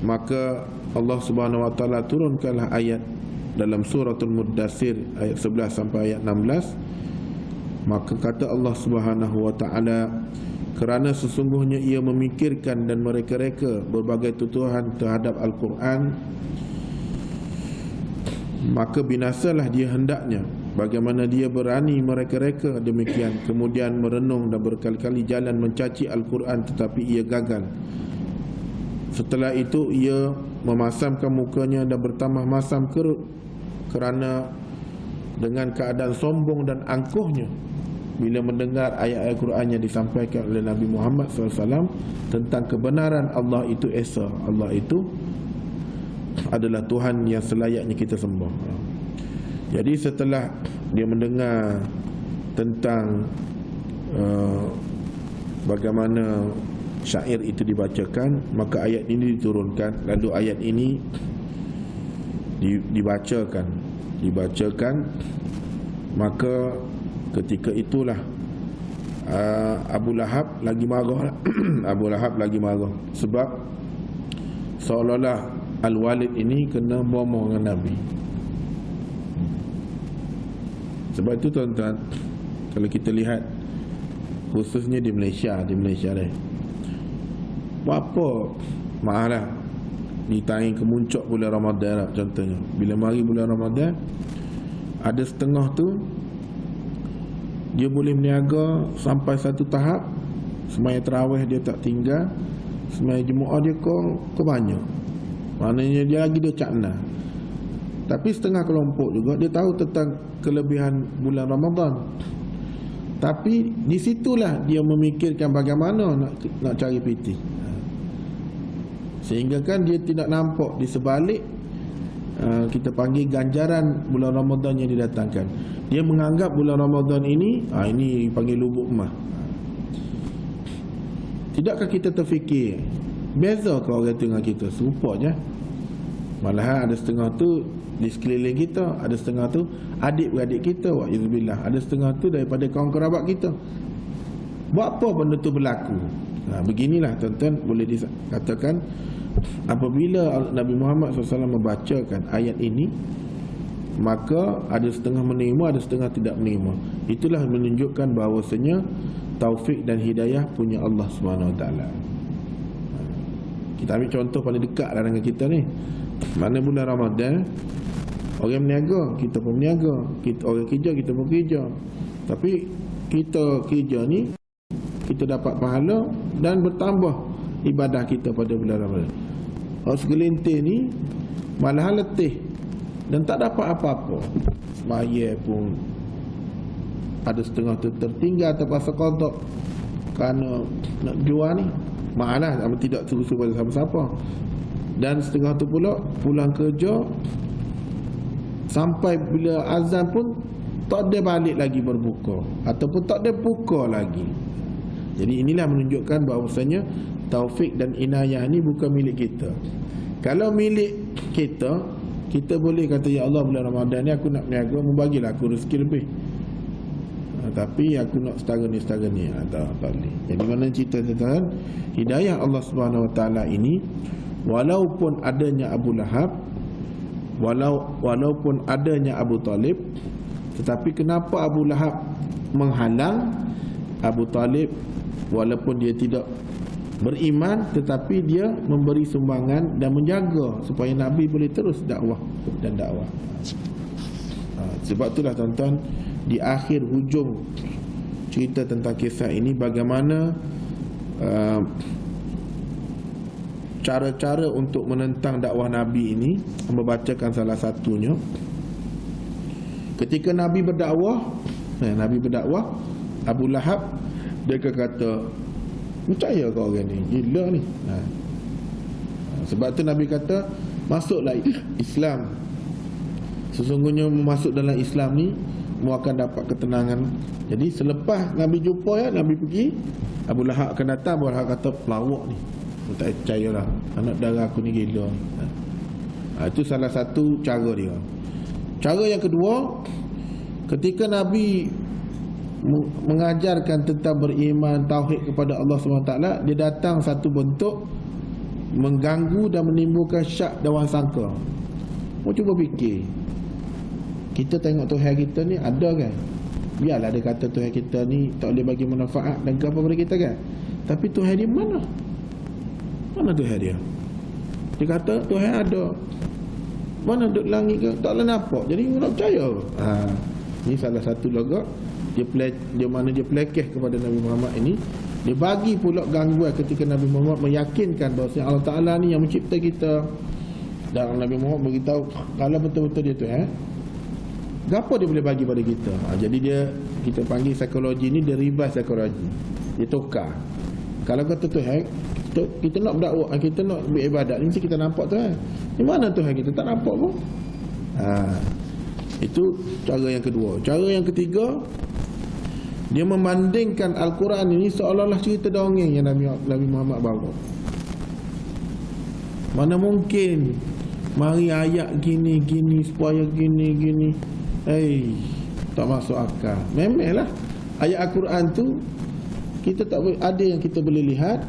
maka Allah Subhanahu Wa Taala turunkanlah ayat dalam suratul Muddassir ayat 11 sampai ayat 16. Maka kata Allah Subhanahu Wa Taala, kerana sesungguhnya ia memikirkan dan mereka-reka berbagai tuduhan terhadap Al-Quran, maka binasalah dia hendaknya. Bagaimana dia berani mereka-reka demikian, kemudian merenung dan berkali-kali jalan mencaci Al-Quran tetapi ia gagal. Setelah itu ia memasamkan mukanya dan bertambah masam kerut kerana dengan keadaan sombong dan angkuhnya bila mendengar ayat-ayat Quran yang disampaikan oleh Nabi Muhammad SAW tentang kebenaran Allah itu Esa, Allah itu adalah Tuhan yang selayaknya kita sembah. Jadi setelah dia mendengar tentang bagaimana syair itu dibacakan, maka ayat ini diturunkan. Lalu ayat ini dibacakan dibacakan, maka ketika itulah Abu Lahab lagi marah. Abu Lahab lagi marah sebab seolah-olah Al-Walid ini kena bomoh dengan Nabi. Sebab itu tuan-tuan, kalau kita lihat khususnya di Malaysia ni, apa malah ditanya kemuncak bulan Ramadan lah, contohnya bila mari bulan Ramadan, ada setengah tu dia boleh meniaga sampai satu tahap, semaya tarawih dia tak tinggal, semaya Jumaat dia ke banyak, maknanya dia lagi dia cakna. Tapi setengah kelompok juga dia tahu tentang kelebihan bulan Ramadan, tapi di situlah dia memikirkan bagaimana nak cari piti, sehingga kan dia tidak nampak di sebalik kita panggil ganjaran bulan Ramadan yang didatangkan. Dia menganggap bulan Ramadan ini ini panggil lubuk emas. Tidakkah kita terfikir beza ke orang tu dengan kita? Serupanya. Malahan ada setengah tu di sekeliling kita, ada setengah tu adik-beradik kita, wa'idzubillah, ada setengah tu daripada kaum kerabat kita. Buat apa benda tu berlaku? Beginilah tuan-tuan, boleh dikatakan apabila Nabi Muhammad SAW membacakan ayat ini, maka ada setengah menerima, ada setengah tidak menerima. Itulah menunjukkan bahawasanya taufik dan hidayah punya Allah SWT. Kita ambil contoh paling dekat lah dengan kita ni. Mana bulan Ramadan, orang meniaga, kita pun meniaga, orang kerja, kita pun kerja. Tapi kita kerja ni, kita dapat pahala dan bertambah ibadah kita pada bulan Ramadan. Orang segelintir ni malahan letih dan tak dapat apa-apa. Semaya pun ada setengah tu tertinggal terpaksa qada kerana nak jual ni, malah tidak suruh-suruh pada siapa-siapa. Dan setengah tu pula pulang kerja, sampai bila azan pun tak ada balik lagi berbuka, ataupun tak ada buka lagi. Jadi inilah menunjukkan bahawasanya taufik dan inayah ni bukan milik kita. Kalau milik kita, kita boleh kata, ya Allah, bulan Ramadan ni aku nak berniaga, membagilah aku rezeki lebih. Tapi aku nak setara ni tak boleh. Jadi mana cerita tentang hidayah Allah Subhanahu Wa Taala ini, walaupun adanya Abu Lahab, walaupun adanya Abu Talib, tetapi kenapa Abu Lahab menghalang Abu Talib? Walaupun dia tidak beriman, tetapi dia memberi sumbangan dan menjaga supaya Nabi boleh terus dakwah dan dakwah. Sebab itulah tuan-tuan, di akhir hujung cerita tentang kisah ini, bagaimana cara-cara untuk menentang dakwah Nabi ini, membacakan salah satunya. Ketika Nabi berdakwah, Abu Lahab dia kata, percaya kau orang ni, gila ni. Sebab tu Nabi kata, masuklah Islam. Sesungguhnya masuk dalam Islam ni, mu akan dapat ketenangan. Jadi selepas Nabi jumpa, Nabi pergi, Abu Lahab akan datang. Abu Lahab kata, pelawak ni, aku tak percayalah, anak dara aku ni gila. Itu salah satu cara dia. Cara yang kedua, ketika Nabi mengajarkan tentang beriman tauhid kepada Allah SWT, dia datang satu bentuk mengganggu dan menimbulkan syak dan sangka. Mau cuba fikir, kita tengok Tuhan kita ni ada kan? Biarlah dia kata Tuhan kita ni tak boleh bagi manfaat dan apa pada kita kan? Tapi Tuhan dia mana? Mana Tuhan dia? Dia kata Tuhan ada. Mana duduk langit ke? Tak boleh nampak. Jadi nak percaya. Ini salah satu logak dia mana dia pelekeh kepada Nabi Muhammad ini. Dia bagi pula gangguan ketika Nabi Muhammad meyakinkan bahawa Allah Ta'ala ni yang mencipta kita. Dan Nabi Muhammad beritahu kalau betul-betul dia Tuhan, apa dia boleh bagi pada kita. Jadi kita panggil psikologi ni, dia reverse psikologi. Dia tukar. Kalau kata Tuhan, kita nak berdakwah, kita nak beribadat, mesti kita nampak Tuhan. Di mana Tuhan kita? Tak nampak pun. Itu cara yang kedua. Cara yang ketiga, dia membandingkan Al-Quran ini seolah-olah cerita dongeng yang Nabi Muhammad bawa. Mana mungkin Mari ayat gini supaya gini. Tak masuk akal. Memanglah ayat Al-Quran tu kita tak boleh, ada yang kita boleh lihat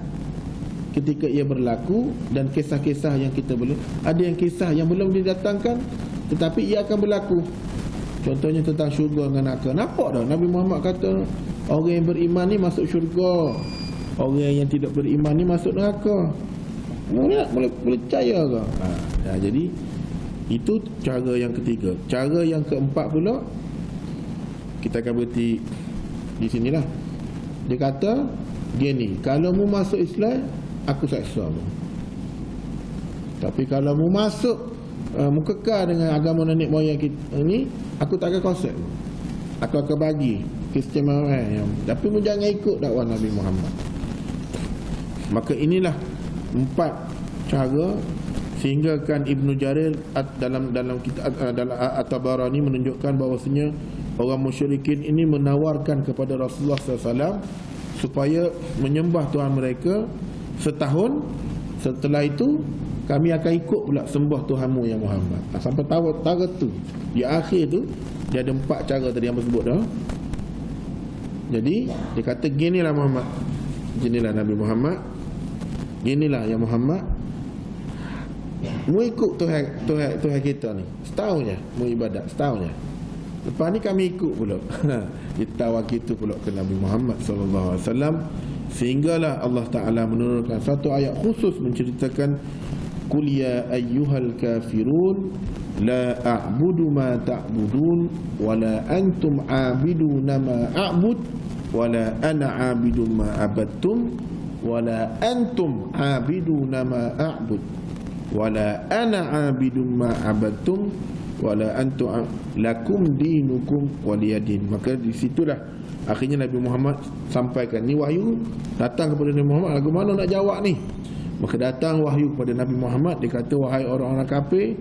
ketika ia berlaku, dan kisah-kisah yang kita boleh, ada yang kisah yang belum didatangkan tetapi ia akan berlaku. Contohnya tentang syurga dengan neraka. Nampak dah Nabi Muhammad kata orang yang beriman ni masuk syurga, orang yang tidak beriman ni masuk neraka. Boleh percaya ke? Jadi itu cara yang ketiga. Cara yang keempat pula, kita akan berhenti di sinilah. Dia kata gini, kalau mu masuk Islam, aku seksa mu. Tapi kalau mu masuk mu kekal dengan agama nenek moyang kita ni, aku tak akan konsep. Aku akan bagi keistimewaan. Tapi mu jangan ikut dakwah Nabi Muhammad. Maka inilah 4 cara, sehingga kan Ibnu Jarir dalam kitab dalam At-Tabarani menunjukkan bahawasanya orang musyrikin ini menawarkan kepada Rasulullah SAW supaya menyembah Tuhan mereka setahun. Setelah itu kami akan ikut pula sembah Tuhanmu ya Muhammad. Sampai tahu tu di akhir tu dia ada 4 cara tadi yang bersebut dah. Jadi dia kata ginilah Muhammad, ginilah Nabi Muhammad, ginilah ya Muhammad, mu ikut Tuhan kita ni setahun je, mu ibadat setahun je. Lepas ni kami ikut pula. Ditawar kita pula ke Nabi Muhammad SAW. Sehinggalah Allah Ta'ala menurunkan satu ayat khusus menceritakan Qul ya ayyuhal kafirun la a'budu ma ta'budun wa la antum a'biduna ma a'bud wa la ana a'bidu ma abadtum wa la antum a'biduna ma a'bud wa la ana a'bidu ma abadtum wala antum lakum dinukum waliyadin. Maka di situlah akhirnya Nabi Muhammad sampaikan, ni wahyu datang kepada Nabi Muhammad, lagu mana nak jawab ni? Maka datang wahyu kepada Nabi Muhammad, dia kata wahai orang-orang kafir,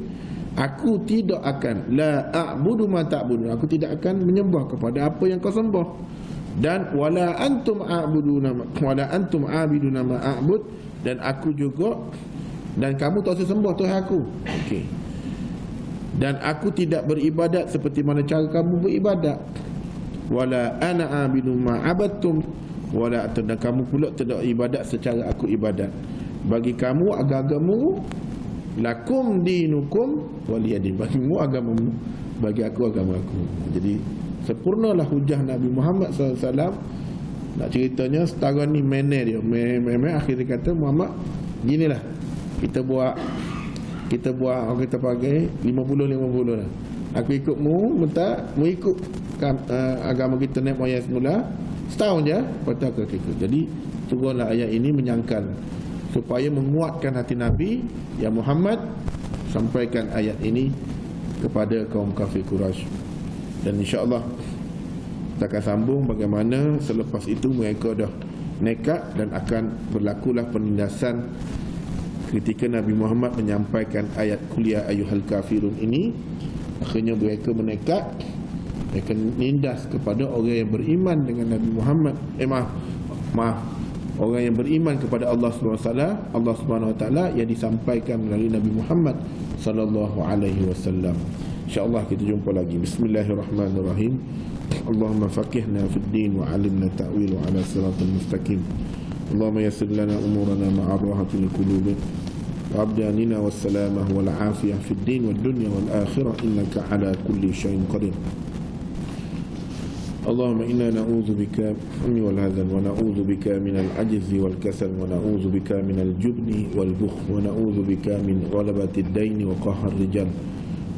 aku tidak akan la a'budu ma ta'budun, aku tidak akan menyembah kepada apa yang kau sembah, dan wala antum a'buduna wala antum a'biduna ma a'bud, dan aku juga dan kamu tak usah sembah Tuhan aku. Okey. Dan aku tidak beribadat seperti mana cara kamu beribadat. Wala ana a'budu ma abadtum, wala dan kamu pula tidak ibadat secara aku ibadat. Bagi kamu agamamu, lakum dinukum waliyadin, bagimu agamamu, bagi aku agamaku. Jadi sempurnalah hujah Nabi Muhammad SAW. Nak ceritanya setara ni mana dia akhirnya kata Muhammad, ginilah kita buat orang kita pakai 50-50 lah. Aku ikut mu, minta mu ikut agama kita nenek moyang semula setahun je, lepas tu aku ikut. Jadi turunlah ayat ini menyangkal supaya menguatkan hati Nabi ya Muhammad, sampaikan ayat ini kepada kaum kafir Quraisy. Dan insya-Allah kita akan sambung bagaimana selepas itu mereka dah nekat dan akan berlakulah penindasan ketika Nabi Muhammad menyampaikan ayat Qul ya ayyuhal kafirun ini. Akhirnya mereka menekat, mereka nindas kepada orang yang beriman dengan Nabi Muhammad. Orang yang beriman kepada Allah Subhanahu Wa Taala yang disampaikan melalui Nabi Muhammad sallallahu alaihi wasallam. Insya-Allah kita jumpa lagi. Bismillahirrahmanirrahim. Allahumma faqihna fid din wa 'allimna ta'wil wa 'ala siratal mustaqim. Allahumma yassir lana umurana ma'a rahatil qulub wa abdanina wassalamah wal 'afiyah fid din wad dunya wal akhirah innaka 'ala kulli syai'in qadir. Allahumma inna na'udzu bika wal hadzal wa na'udzu bika minal ajzi wal kasal wa na'udzu bika minal jubni wal bukhl wa na'udzu bika min ghalabatid daini wa qahar rijal.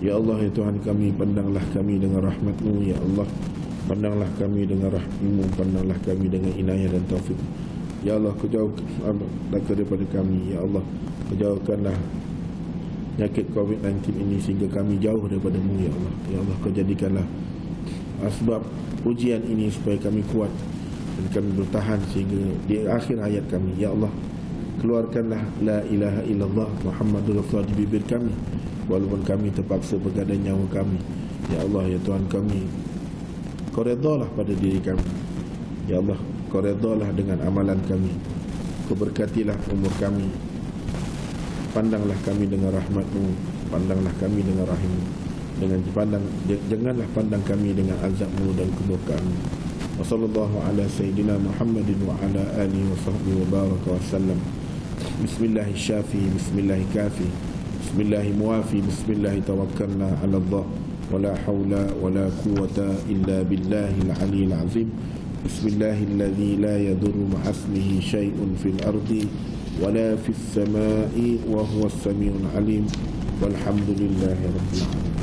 Ya Allah, ya Tuhan kami, pandanglah kami dengan rahmat-Mu ya Allah. Pandanglah kami dengan rahmat-Mu, pandanglah kami dengan inayah dan taufik. Ya Allah, Kau jauhkan daripada kami. Ya Allah, Kau jauhkanlah penyakit COVID-19 ini sehingga kami jauh daripada-Mu ya Allah. Ya Allah, Kau jadikanlah asbab ujian ini supaya kami kuat dan kami bertahan sehingga di akhir hayat kami. Ya Allah, keluarkanlah la ilaha illallah Muhammadur Rasulullah di bibir kami walaupun kami terpaksa bergadang nyawa kami. Ya Allah, ya Tuhan kami, Kau redalah pada diri kami. Ya Allah, Kau redalah dengan amalan kami. Kau berkatilah umur kami. Pandanglah kami dengan rahmat-Mu. pandanglah kami dengan rahim, janganlah pandang kami dengan azab-Mu dan kemurkaan-Mu. Wa sallallahu ala sayyidina Muhammadin wa ala alihi wa sahbihi wa baraka wa sallam. Bismillahi syafi, bismillahi kafi, bismillahi muafi, bismillahi tawakkalna ala Allah, wa la hawla wa la quwwata illa billahil aliyyil azim. Bismillahilladzi la yadurru ma'asmihi syai'un fil ardi wa la fis sama'i wa huwas samiul alim. Walhamdulillahi rabbil alamin.